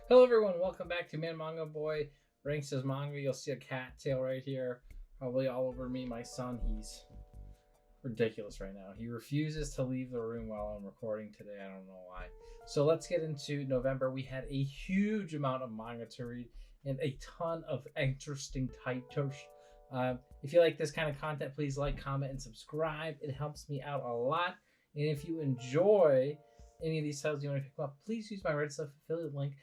Hello everyone, welcome back to Manga Boy Ranks his Manga. You'll see a cat tail right here, probably all over me. My son, he's ridiculous right now. He refuses to leave the room while I'm recording today. I don't know why. So let's get into November. We had a huge amount of manga to read and a ton of interesting titles. If you like this kind of content, please like, comment, and subscribe. It helps me out a lot. And if you enjoy any of these titles you want to pick up, please use my Red Stuff affiliate link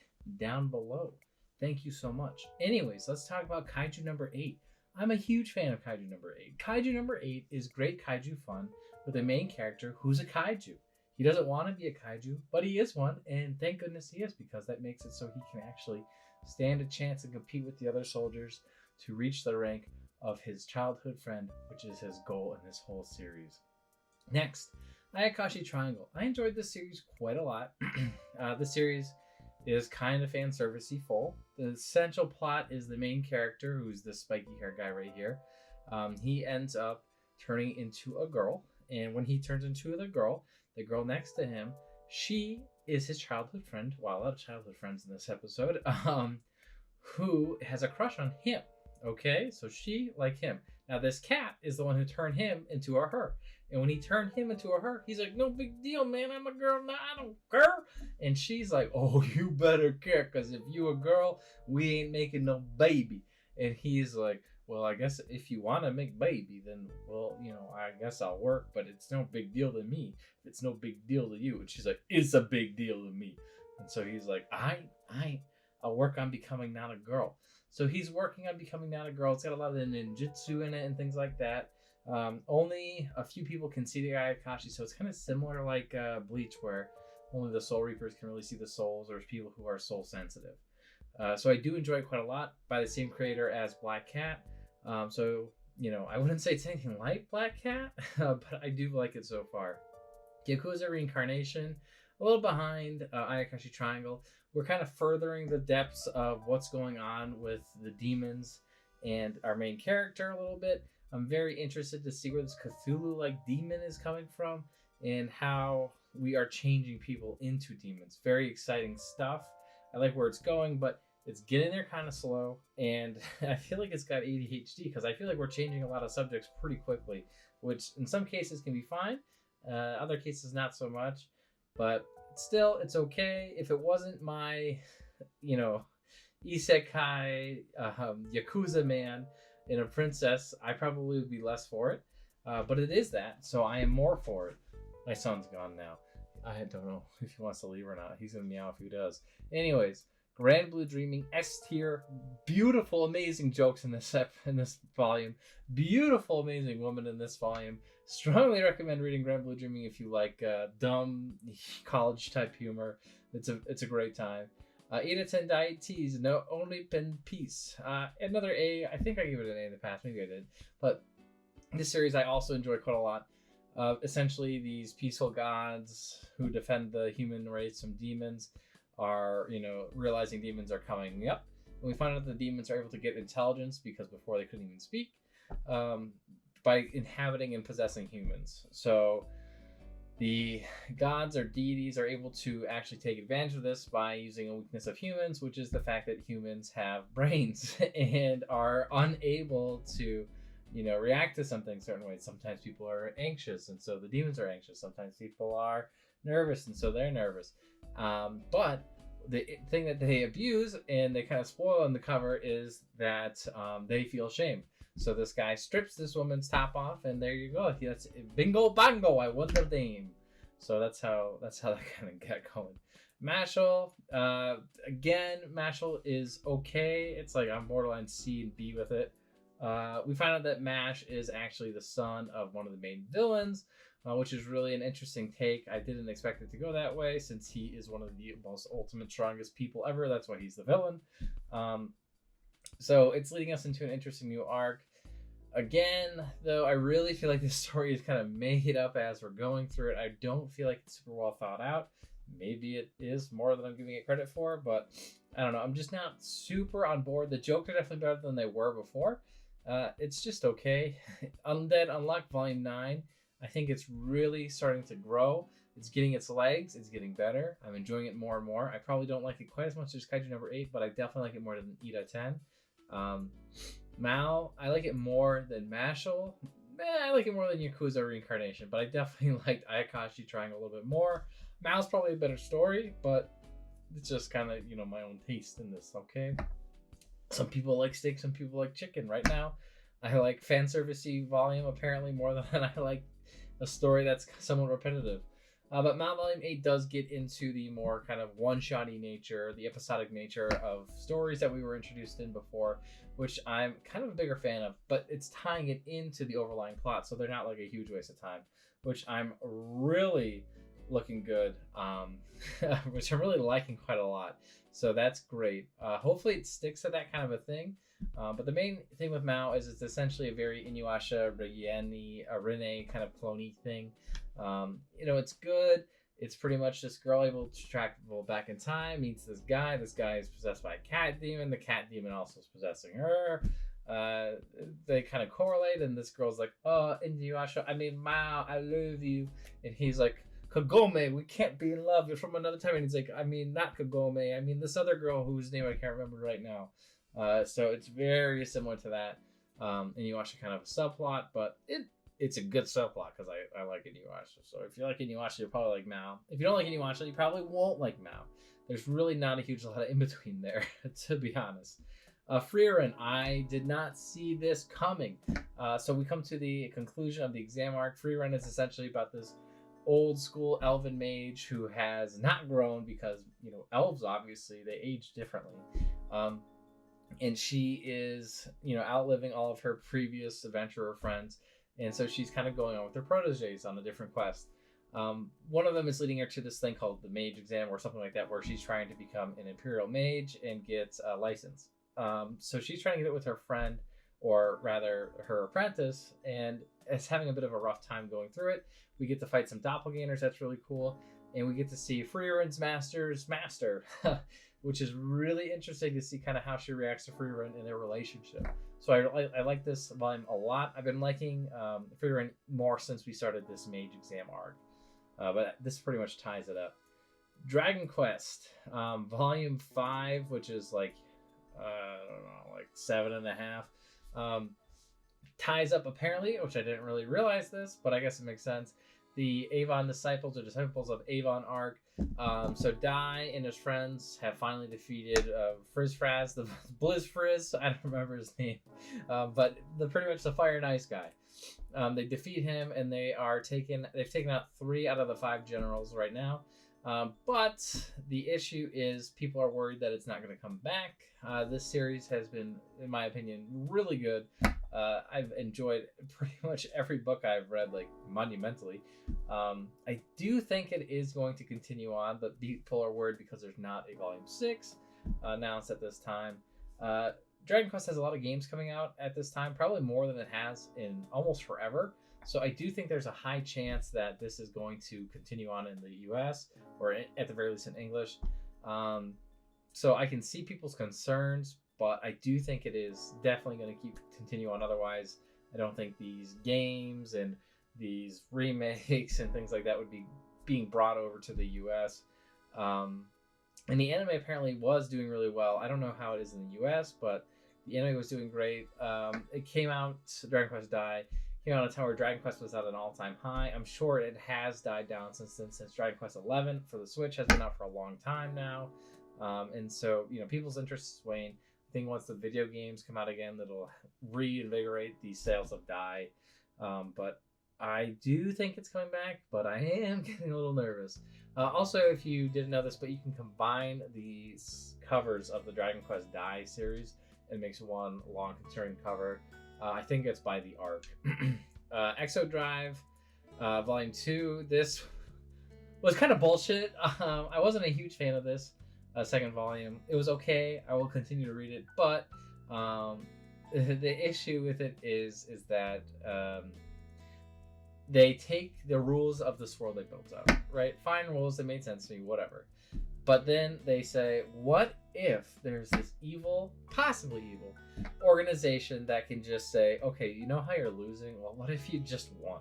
down below. Thank you so much. Anyways, let's talk about Kaiju number 8. I'm a huge fan of Kaiju number 8. Kaiju number 8 is great kaiju fun with a main character who's a kaiju. He doesn't want to be a kaiju, but he is one, and thank goodness he is, because that makes it so he can actually stand a chance and compete with the other soldiers to reach the rank of his childhood friend, which is his goal in this whole series. Next, Ayakashi Triangle. I enjoyed this series quite a lot. The series is kind of fan servicey full. The essential plot is the main character, who's the spiky hair guy right here. He ends up turning into a girl, and when he turns into the girl next to him, she is his childhood friend. Wow, a lot of childhood friends in this episode. Who has a crush on him. Okay, so she like him. Now this cat is the one who turned him into a her. And when he turned him into a her, he's like, no big deal, man. I'm a girl now. I don't care. And she's like, oh, you better care, because if you a girl, we ain't making no baby. And he's like, well, I guess if you want to make baby, then, well, I guess I'll work, but it's no big deal to me. It's no big deal to you. And she's like, it's a big deal to me. And so he's like, I'll work on becoming not a girl. So he's working on becoming not a girl. It's got a lot of the ninjutsu in it and things like that. Only a few people can see the Ayakashi, so it's kind of similar like Bleach, where only the Soul Reapers can really see the souls, or people who are soul sensitive. So I do enjoy it quite a lot, by the same creator as Black Cat. So, I wouldn't say it's anything like Black Cat, but I do like it so far. Yakuza Reincarnation, a little behind Ayakashi Triangle. We're kind of furthering the depths of what's going on with the demons and our main character a little bit. I'm very interested to see where this Cthulhu-like demon is coming from and how we are changing people into demons. Very exciting stuff. I like where it's going, but it's getting there kind of slow, and I feel like it's got ADHD, because I feel like we're changing a lot of subjects pretty quickly, which in some cases can be fine, other cases not so much. But still, it's okay. If it wasn't my, isekai Yakuza man and a princess, I probably would be less for it. But it is that, so I am more for it. My son's gone now. I don't know if he wants to leave or not. He's going to meow if he does. Anyways, Grand Blue Dreaming, S tier, beautiful, amazing jokes in this volume. Beautiful, amazing woman in this volume. Strongly recommend reading Grand Blue Dreaming if you like dumb college type humor. It's a great time. 8 out of 10 diet teas, no only pen piece. Another A. I think I gave it an A in the past. Maybe I did. But this series I also enjoy quite a lot. Essentially, these peaceful gods who defend the human race from demons are, realizing demons are coming up. And we find out the demons are able to get intelligence, because before they couldn't even speak, by inhabiting and possessing humans. So the gods or deities are able to actually take advantage of this by using a weakness of humans, which is the fact that humans have brains and are unable to react to something certain ways. Sometimes people are anxious, and so the demons are anxious. Sometimes people are nervous, and so they're nervous. But the thing that they abuse and they kind of spoil on the cover is that they feel shame. So this guy strips this woman's top off, and there you go. That's bingo bongo. I won the game. So that's how that kind of got going. Mashal, again, Mashal is okay. It's like I'm borderline C and B with it. We find out that Mash is actually the son of one of the main villains, which is really an interesting take. I didn't expect it to go that way, since he is one of the most ultimate strongest people ever. That's why he's the villain. So it's leading us into an interesting new arc. Again, though, I really feel like this story is kind of made up as we're going through it. I don't feel like it's super well thought out. Maybe it is more than I'm giving it credit for, but I don't know. I'm just not super on board. The jokes are definitely better than they were before. It's just okay. Undead Unlocked Volume 9. I think it's really starting to grow. It's getting its legs. It's getting better. I'm enjoying it more and more. I probably don't like it quite as much as Kaiju number 8, but I definitely like it more than Ida 10. Mao, I like it more than Mashal. I like it more than Yakuza Reincarnation, but I definitely liked Ayakashi Triangle a little bit more. Mao's probably a better story, but it's just kind of, my own taste in this, okay? Some people like steak, some people like chicken. Right now, I like fan servicey volume apparently more than I like a story that's somewhat repetitive. But Mount Volume 8 does get into the more kind of one-shotty nature, the episodic nature of stories that we were introduced in before, which I'm kind of a bigger fan of, but it's tying it into the overlying plot, so they're not like a huge waste of time, which I'm really looking good, which I'm really liking quite a lot. So that's great. Hopefully it sticks to that kind of a thing. But the main thing with Mao is it's essentially a very Inuyasha, Rene kind of clone-y thing. It's good. It's pretty much this girl able to travel back in time, meets this guy. This guy is possessed by a cat demon. The cat demon also is possessing her. They kind of correlate, and this girl's like, Inuyasha, I mean, Mao, I love you. And he's like, Kagome, we can't be in love. You're from another time. And he's like, I mean, not Kagome. I mean, this other girl whose name I can't remember right now. So it's very similar to that. Inuyasha kind of a subplot, but it's a good subplot because I like Inuyasha. So if you like Inuyasha, you'll probably like Mao. If you don't like Inuyasha, you probably won't like Mao. There's really not a huge lot of in between there, to be honest. Frieren, I did not see this coming. So we come to the conclusion of the exam arc. Frieren is essentially about this old school elven mage who has not grown because, elves obviously, they age differently. And she is, outliving all of her previous adventurer friends. And so she's kind of going on with her proteges on a different quest. One of them is leading her to this thing called the mage exam or something like that, where she's trying to become an imperial mage and get a license. So she's trying to get it with her friend, or rather her apprentice, and is having a bit of a rough time going through it. We get to fight some doppelgangers. That's really cool. And we get to see Frieren's master's master, which is really interesting to see kind of how she reacts to Frieren in their relationship. So I like this volume a lot. I've been liking Frieren more since we started this mage exam arc. But this pretty much ties it up. Dragon Quest, volume 5, which is like, I don't know, like 7.5. Ties up apparently, which I didn't really realize this, but I guess it makes sense. The Avon Disciples, or Disciples of Avon arc. So Dai and his friends have finally defeated Frizzfraz, the Blizz Frizz. I don't remember his name, but pretty much the Fire and Ice guy. They defeat him, and they've taken out 3 out of the 5 generals right now. But the issue is people are worried that it's not going to come back. This series has been, in my opinion, really good. I've enjoyed pretty much every book I've read, like, monumentally. I do think it is going to continue on, but people are worried because there's not a volume 6 announced at this time. Dragon Quest has a lot of games coming out at this time, probably more than it has in almost forever. So I do think there's a high chance that this is going to continue on in the US, or at the very least in English. So I can see people's concerns, but I do think it is definitely going to continue on. Otherwise, I don't think these games and these remakes and things like that would be being brought over to the US. And the anime apparently was doing really well. I don't know how it is in the US, but the anime was doing great. It came out, Dragon Quest Dai came out at a time where Dragon Quest was at an all-time high. I'm sure it has died down since Dragon Quest 11 for the Switch has been out for a long time now. And so, people's interest is waning. I think once the video games come out again, that'll reinvigorate the sales of Dai. But I do think it's coming back, but I am getting a little nervous. Also, if you didn't know this, but you can combine these covers of the Dragon Quest Dai series and makes one long concerned cover. I think it's by the arc. Exodrive, Volume 2. This was kind of bullshit. I wasn't a huge fan of this second volume. It was okay. I will continue to read it, but the issue with it is that they take the rules of this world they built up, right? Fine rules that made sense to me, whatever. But then they say, what if there's this evil, possibly evil, organization that can just say, okay, you know how you're losing? Well, what if you just won?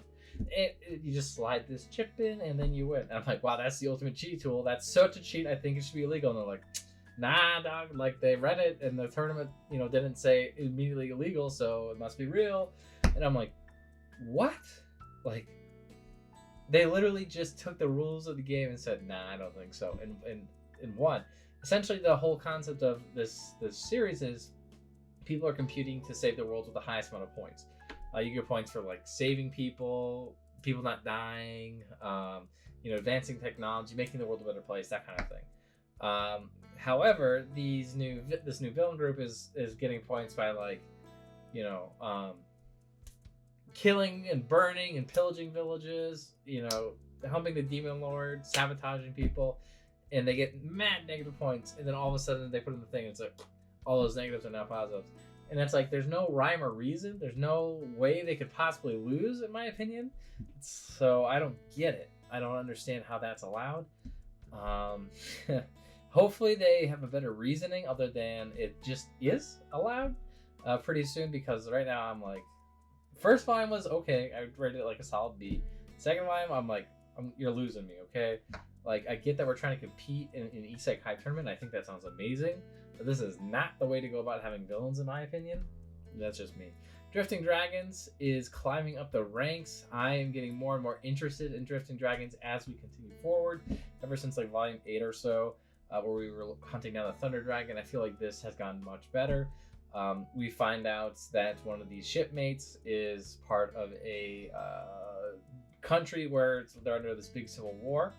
You just slide this chip in and then you win. And I'm like, wow, that's the ultimate cheat tool. That's such a cheat. I think it should be illegal. And they're like, nah, dog. Like, they read it and the tournament, didn't say immediately illegal, so it must be real. And I'm like, what? Like, they literally just took the rules of the game and said, nah, I don't think so, and won. Essentially, the whole concept of this series is people are competing to save the world with the highest amount of points. You get points for like saving people not dying, advancing technology, making the world a better place, that kind of thing. However, this new villain group is getting points by like, killing and burning and pillaging villages, helping the demon lord, sabotaging people, and they get mad negative points. And then all of a sudden they put in the thing, and it's like all those negatives are now positives. And it's like there's no rhyme or reason. There's no way they could possibly lose, in my opinion. So I don't get it. I don't understand how that's allowed. Hopefully they have a better reasoning other than it just is allowed pretty soon, because right now I'm like, first volume was okay. I rated it like a solid B. Second volume, I'm like, you're losing me, okay? Like, I get that we're trying to compete in an isekai tournament. I think that sounds amazing. But this is not the way to go about having villains, in my opinion. That's just me. Drifting Dragons is climbing up the ranks. I am getting more and more interested in Drifting Dragons as we continue forward. Ever since like volume 8 or so, where we were hunting down the Thunder Dragon, I feel like this has gotten much better. We find out that one of these shipmates is part of a country where they're under this big civil war,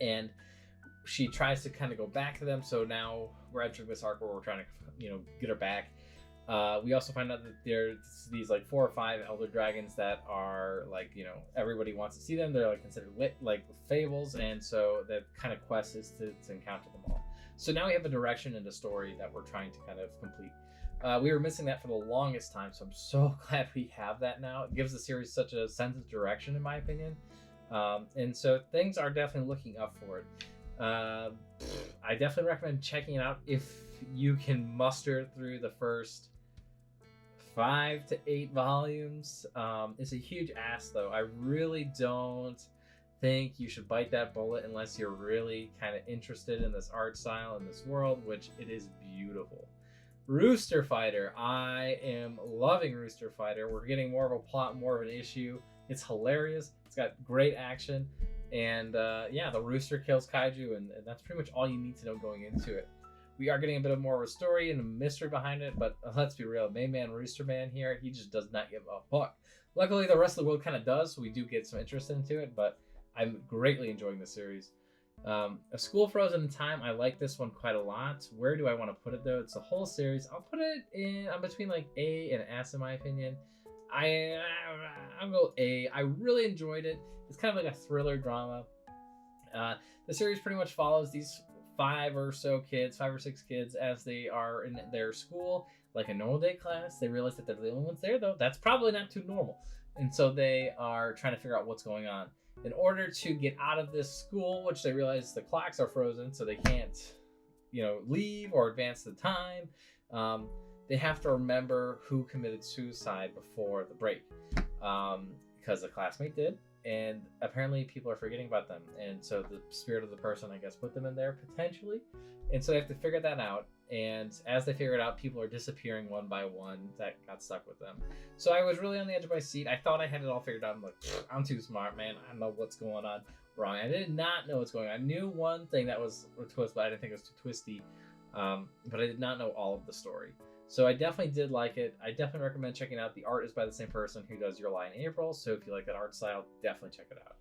and she tries to kind of go back to them. So now we're entering this arc where we're trying to, get her back. We also find out that there's these like 4 or 5 elder dragons that are like, everybody wants to see them. They're like considered like fables, and so the kind of quest is to encounter them all. So now we have a direction and a story that we're trying to kind of complete. We were missing that for the longest time, so I'm so glad we have that now. It gives the series such a sense of direction, in my opinion. And so things are definitely looking up for it. I definitely recommend checking it out if you can muster through the first 5 to 8 volumes. It's a huge ask, though. I really don't think you should bite that bullet unless you're really kind of interested in this art style and this world, which it is beautiful. Rooster Fighter. I am loving Rooster Fighter. We're getting more of a plot, more of an issue. It's hilarious. It's got great action. And the rooster kills kaiju, and that's pretty much all you need to know going into it. We are getting a bit of more of a story and a mystery behind it, but let's be real. Main man Rooster Man here, he just does not give a fuck. Luckily, the rest of the world kind of does, so we do get some interest into it, but I'm greatly enjoying the series. A School Frozen in Time, I like this one quite a lot. Where do I want to put it, though? It's a whole series. I'll put it in between like A and S, in my opinion. I'll go A. I really enjoyed it. It's kind of like a thriller drama. The series pretty much follows these 5 or 6 kids as they are in their school, like a normal day class. They realize that they're the only ones there, though. That's probably not too normal. And so they are trying to figure out what's going on. In order to get out of this school, which they realize the clocks are frozen, so they can't, leave or advance the time, they have to remember who committed suicide before the break, because a classmate did, and apparently people are forgetting about them, and so the spirit of the person, I guess, put them in there potentially, and so they have to figure that out. And as they figure it out, people are disappearing one by one that got stuck with them. So I was really on the edge of my seat. I thought I had it all figured out. I'm like, I'm too smart, man. I know what's going on. Wrong. I did not know what's going on. I knew one thing that was a twist, but I didn't think it was too twisty. But I did not know all of the story. So I definitely did like it. I definitely recommend checking it out. The art is by the same person who does Your Lie in April. So if you like that art style, definitely check it out.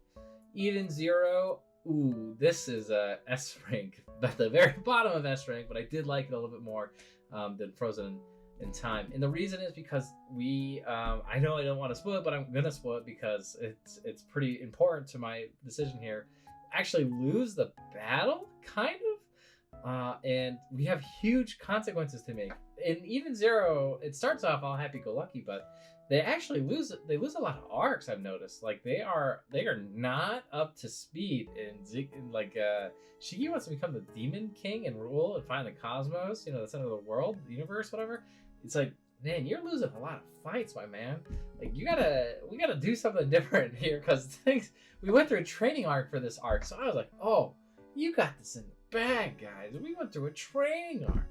Eden Zero. Ooh, this is a S rank, at the very bottom of S rank, but I did like it a little bit more than Frozen in Time. And the reason is because I know I don't want to spoil it, but I'm gonna spoil it because it's pretty important to my decision here. Actually lose the battle, kind of, and we have huge consequences to make. In Eden Zero, it starts off all happy-go-lucky, but they actually lose a lot of arcs. I've noticed, like they are not up to speed. And like Shiki wants to become the Demon King and rule and find the cosmos, the center of the world, the universe, whatever. It's like man, you're losing a lot of fights, my man. Like we gotta do something different here because things we went through a training arc for this arc, so I was like, oh, you got this in the bag, guys. We went through a training arc.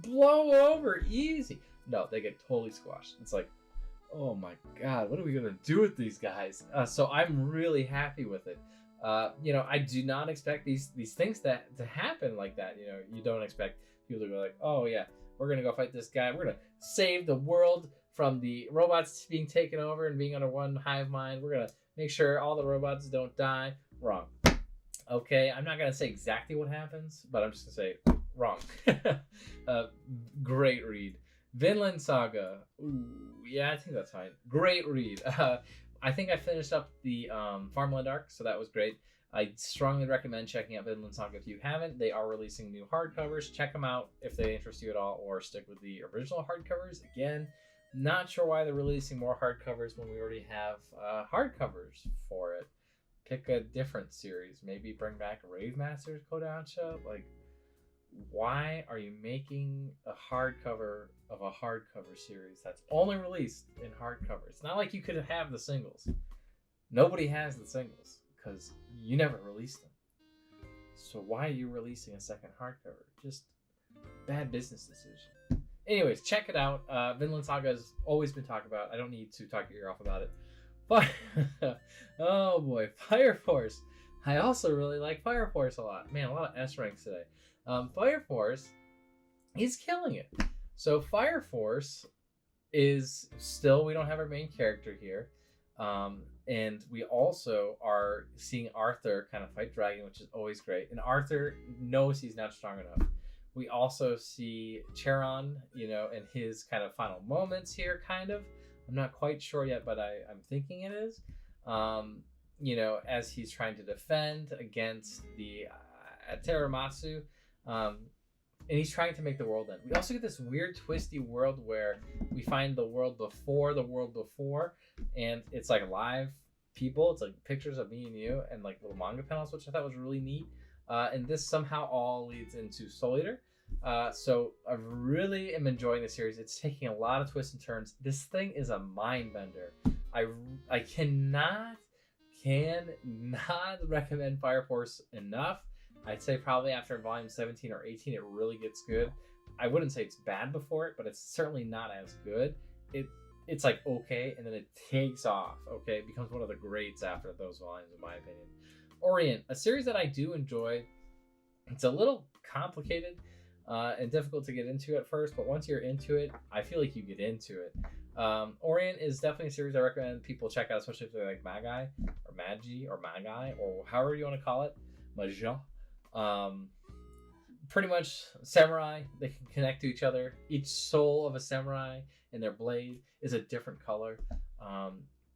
Blow over easy. No, they get totally squashed. It's like, oh my god, what are we gonna do with these guys? So I'm really happy with it. I do not expect these things to happen like that. You don't expect people to go like, oh yeah, we're gonna go fight this guy. We're gonna save the world from the robots being taken over and being under one hive mind. We're gonna make sure all the robots don't die. Wrong. Okay, I'm not gonna say exactly what happens, but I'm just gonna say wrong. Great read. Vinland Saga. Ooh, yeah, I think that's fine. Great read. I think I finished up the Farmland arc, so that was great. I strongly recommend checking out Vinland Saga if you haven't. They are releasing new hardcovers. Check them out if they interest you at all, or stick with the original hardcovers. Again, not sure why they're releasing more hardcovers when we already have hardcovers for it. Pick a different series. Maybe bring back Rave Masters Kodansha. Like, why are you making a hardcover of a hardcover series that's only released in hardcover? It's not like you could have the singles. Nobody has the singles because you never released them. So why are you releasing a second hardcover? Just bad business decision. Anyways, check it out. Vinland Saga has always been talked about. I don't need to talk your ear off about it. But oh boy, Fire Force. I also really like Fire Force a lot. Man, a lot of S ranks today. Fire Force, he's killing it. So Fire Force is still, we don't have our main character here. And we also are seeing Arthur kind of fight Dragon, which is always great. And Arthur knows he's not strong enough. We also see Charon, in his kind of final moments here, kind of. I'm not quite sure yet, but I'm thinking it is. As he's trying to defend against the Teramasu. And he's trying to make the world end. We also get this weird twisty world where we find the world before, and it's like live people. It's like pictures of me and you and like little manga panels, which I thought was really neat. And this somehow all leads into Soul Eater. So I really am enjoying the series. It's taking a lot of twists and turns. This thing is a mind bender. I cannot recommend Fire Force enough. I'd say probably after volume 17 or 18, it really gets good. I wouldn't say it's bad before it, but it's certainly not as good. It's like okay, and then it takes off. Okay, it becomes one of the greats after those volumes, in my opinion. Orient, a series that I do enjoy. It's a little complicated and difficult to get into at first, but once you're into it, I feel like you get into it. Orient is definitely a series I recommend people check out, especially if they like Magi or Magi or Magi or however you want to call it, Maja. Pretty much samurai, they can connect to each other. Each soul of a samurai and their blade is a different color.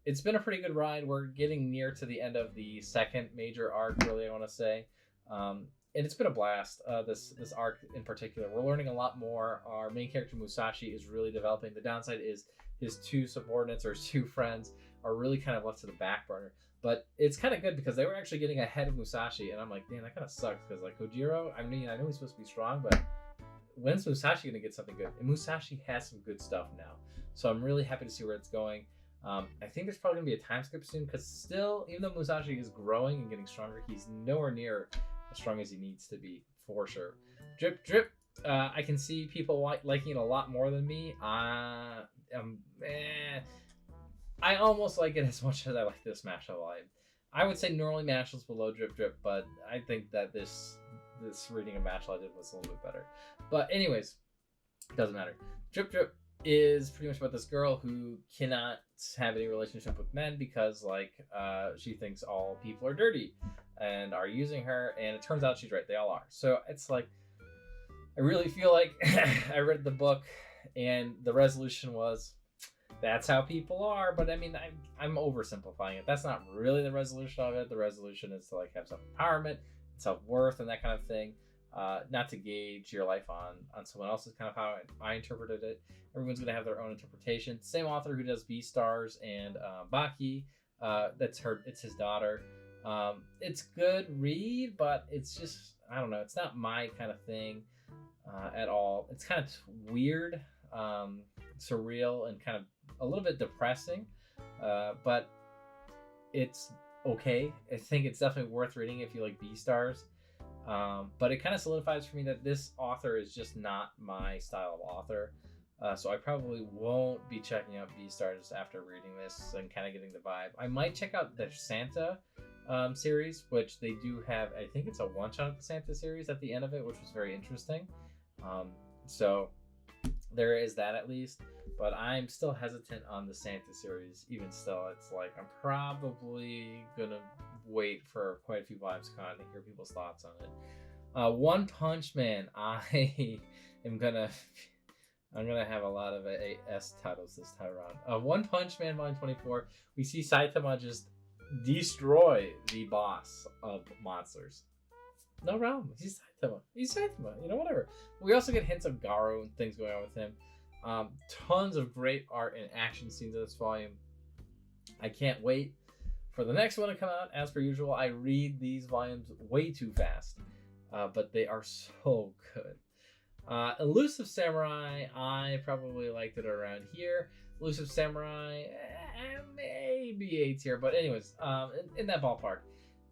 It's been a pretty good ride. We're getting near to the end of the second major arc, really, I want to say. And it's been a blast, this arc in particular. We're learning a lot more. Our main character, Musashi, is really developing. The downside is his two subordinates or two friends are really kind of left to the back burner. But it's kind of good because they were actually getting ahead of Musashi, and I'm like, man, that kind of sucks because like Kojiro, I mean, I know he's supposed to be strong, but when's Musashi gonna get something good? And Musashi has some good stuff now, so I'm really happy to see where it's going. I think there's probably gonna be a time skip soon because still, even though Musashi is growing and getting stronger, he's nowhere near as strong as he needs to be for sure. Drip drip. I can see people liking it a lot more than me. I almost like it as much as I like this Mashle line. I would say normally Mashle's below Drip Drip, but I think that this reading of Mashle I did was a little bit better. But anyways, doesn't matter. Drip Drip is pretty much about this girl who cannot have any relationship with men because she thinks all people are dirty and are using her, and it turns out she's right, they all are. So it's like, I really feel like I read the book and the resolution was, that's how people are, but I mean, I'm oversimplifying it. That's not really the resolution of it. The resolution is to like have self-empowerment, self-worth, and that kind of thing. Not to gauge your life on someone else's, kind of how I interpreted it. Everyone's gonna have their own interpretation. Same author who does Beastars and Baki. It's his daughter. It's good read, but it's just, I don't know. It's not my kind of thing at all. It's kind of weird. surreal and kind of a little bit depressing, but it's okay. I think it's definitely worth reading if you like Beastars. But it kind of solidifies for me that this author is just not my style of author. So I probably won't be checking out Beastars after reading this and kind of getting the vibe. I might check out the Santa series, which they do have. I think it's a one-shot of the Santa series at the end of it, which was very interesting. So there is that at least. But I'm still hesitant on the Santa series. Even still, it's like I'm probably gonna wait for quite a few volumes to come out and hear people's thoughts on it. One Punch Man, I'm gonna have a lot of AS titles this time around. One Punch Man Volume 24, we see Saitama just destroy the boss of monsters. No problem. He's Saitama. You know, whatever. We also get hints of Garo and things going on with him. Tons of great art and action scenes in this volume. I can't wait for the next one to come out. As per usual, I read these volumes way too fast, but they are so good. Elusive Samurai, I probably liked it around here. Elusive Samurai, maybe A tier, but anyways, in that ballpark.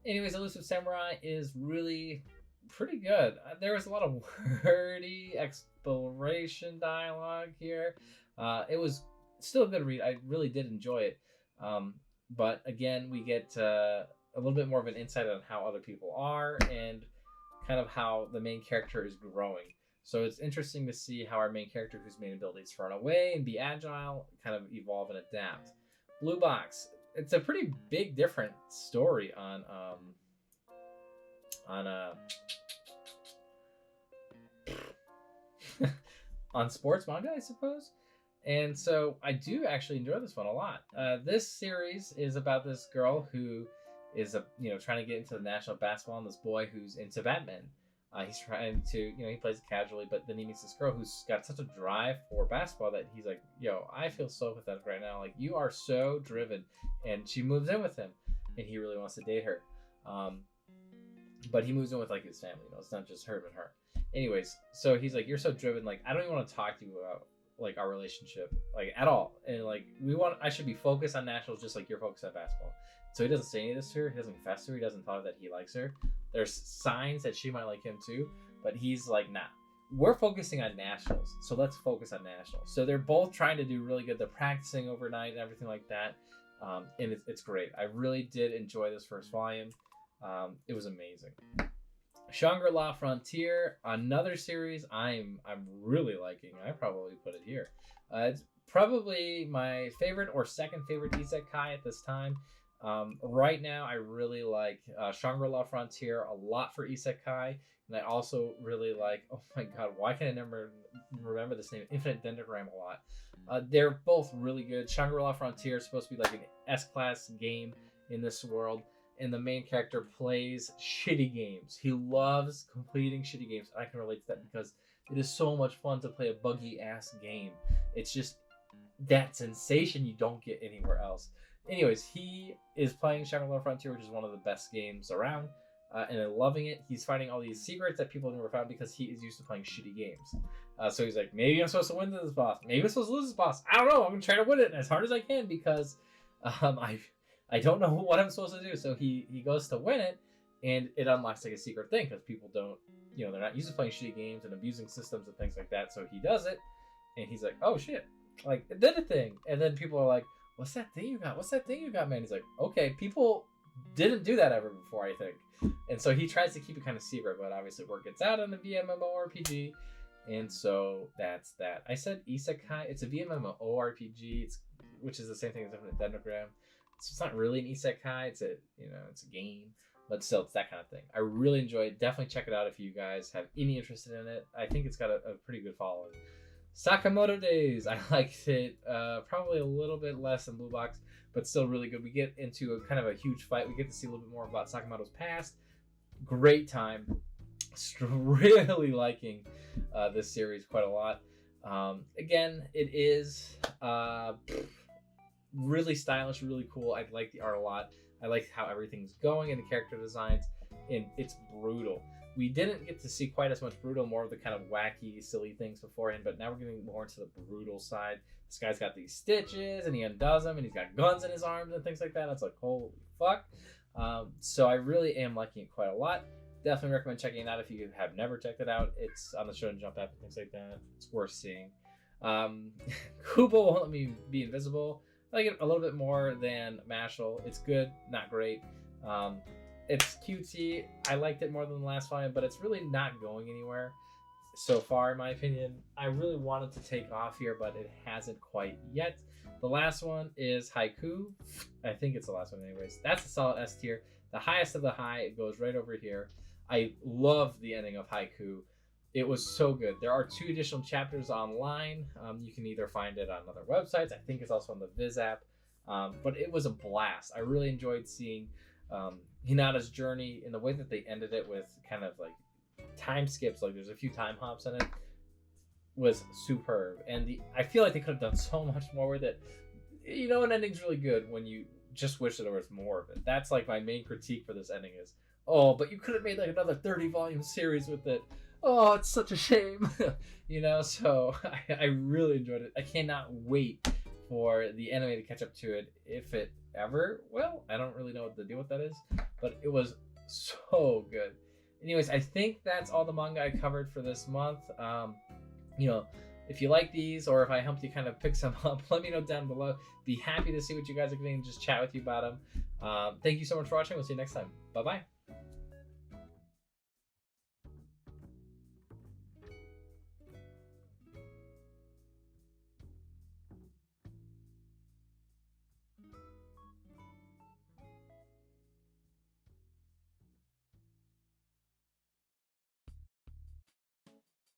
Anyways, Elusive Samurai is really pretty good. There was a lot of wordy exploration dialogue here. It was still a good read. I really did enjoy it. But again, we get a little bit more of an insight on how other people are and kind of how the main character is growing. So it's interesting to see how our main character, whose main ability is to run away and be agile, kind of evolve and adapt. Blue Box. It's a pretty big different story on on sports manga, I suppose. And so I do actually enjoy this one a lot. This series is about this girl who is trying to get into the national basketball, and this boy who's into Batman. He's trying to, he plays it casually, but then he meets this girl who's got such a drive for basketball that he's like, yo, I feel so pathetic right now. Like, you are so driven. And she moves in with him, and he really wants to date her. But he moves in with, like, his family. It's not just her, but her. Anyways, so he's like, you're so driven. Like, I don't even want to talk to you about, like, our relationship, like, at all. And, like, I should be focused on nationals just like you're focused on basketball. So he doesn't say any of this to her. He doesn't confess to her. He doesn't tell her that he likes her. There's signs that she might like him too, but he's like, nah, we're focusing on nationals, so let's focus on nationals. So they're both trying to do really good. They're practicing overnight and everything like that, and it's great. I really did enjoy this first volume. It was amazing. Shangri-La Frontier, another series I'm really liking. I probably put it here. It's probably my favorite or second favorite isekai at this time. Right now, I really like Shangri-La Frontier a lot for isekai, and I also really like, oh my god, why can I never remember this name? Infinite Dendrogram a lot. They're both really good. Shangri-La Frontier is supposed to be like an S-class game in this world, and the main character plays shitty games. He loves completing shitty games. I can relate to that because it is so much fun to play a buggy-ass game. It's just that sensation you don't get anywhere else. Anyways, he is playing Shangri-La Frontier, which is one of the best games around, and I'm loving it. He's finding all these secrets that people never found because he is used to playing shitty games. So he's like, maybe I'm supposed to win this boss. Maybe I'm supposed to lose this boss. I don't know. I'm going to try to win it as hard as I can because I don't know what I'm supposed to do. So he goes to win it, and it unlocks like a secret thing because people don't, they're not used to playing shitty games and abusing systems and things like that. So he does it, and he's like, oh shit, like it did a thing. And then people are like, what's that thing you got? What's that thing you got, man? He's like, okay, people didn't do that ever before, I think. And so he tries to keep it kind of secret, but obviously word gets out on the VMMORPG. And so that's that. I said isekai. It's a VMMORPG, which is the same thing as Infinite Dendrogram. It's not really an isekai. It's a game, but still, it's that kind of thing. I really enjoy it. Definitely check it out if you guys have any interest in it. I think it's got a pretty good following. Sakamoto Days, I liked it probably a little bit less than Blue Box, but still really good. We get into a kind of a huge fight. We get to see a little bit more about Sakamoto's past. Great time. Really liking this series quite a lot. Again, it is really stylish, really cool. I like the art a lot. I like how everything's going and the character designs, and it's brutal. We didn't get to see quite as much brutal, more of the kind of wacky, silly things beforehand, but now we're getting more into the brutal side. This guy's got these stitches, and he undoes them, and he's got guns in his arms and things like that. It's like, holy fuck. So I really am liking it quite a lot. Definitely recommend checking it out if you have never checked it out. It's on the Shonen Jump app and things like that. It's worth seeing. Kubo won't let me be invisible. I like it a little bit more than Mashal. It's good, not great. It's cutesy. I liked it more than the last volume, but it's really not going anywhere so far, in my opinion. I really wanted to take off here, but it hasn't quite yet. The last one is Haiku. I think it's the last one anyways. That's a solid S tier. The highest of the high, it goes right over here. I love the ending of Haiku. It was so good. There are 2 additional chapters online. You can either find it on other websites. I think it's also on the Viz app. But it was a blast. I really enjoyed seeing Hinata's journey in the way that they ended it with kind of like time skips. Like there's a few time hops in it. Was superb. And I feel like they could have done so much more with it. You know, an ending's really good when you just wish that there was more of it. That's like my main critique for this ending is, oh, but you could have made like another 30-volume series with it. Oh, it's such a shame. You know, so I really enjoyed it. I cannot wait for the anime to catch up to it, if it ever will. I don't really know what the deal with that is, but it was so good. Anyways, I think that's all the manga I covered for this month. You know, if you like these, or if I helped you kind of pick some up, let me know down below. Be happy to see what you guys are getting and just chat with you about them. Thank you so much for watching. We'll see you next time. Bye-bye.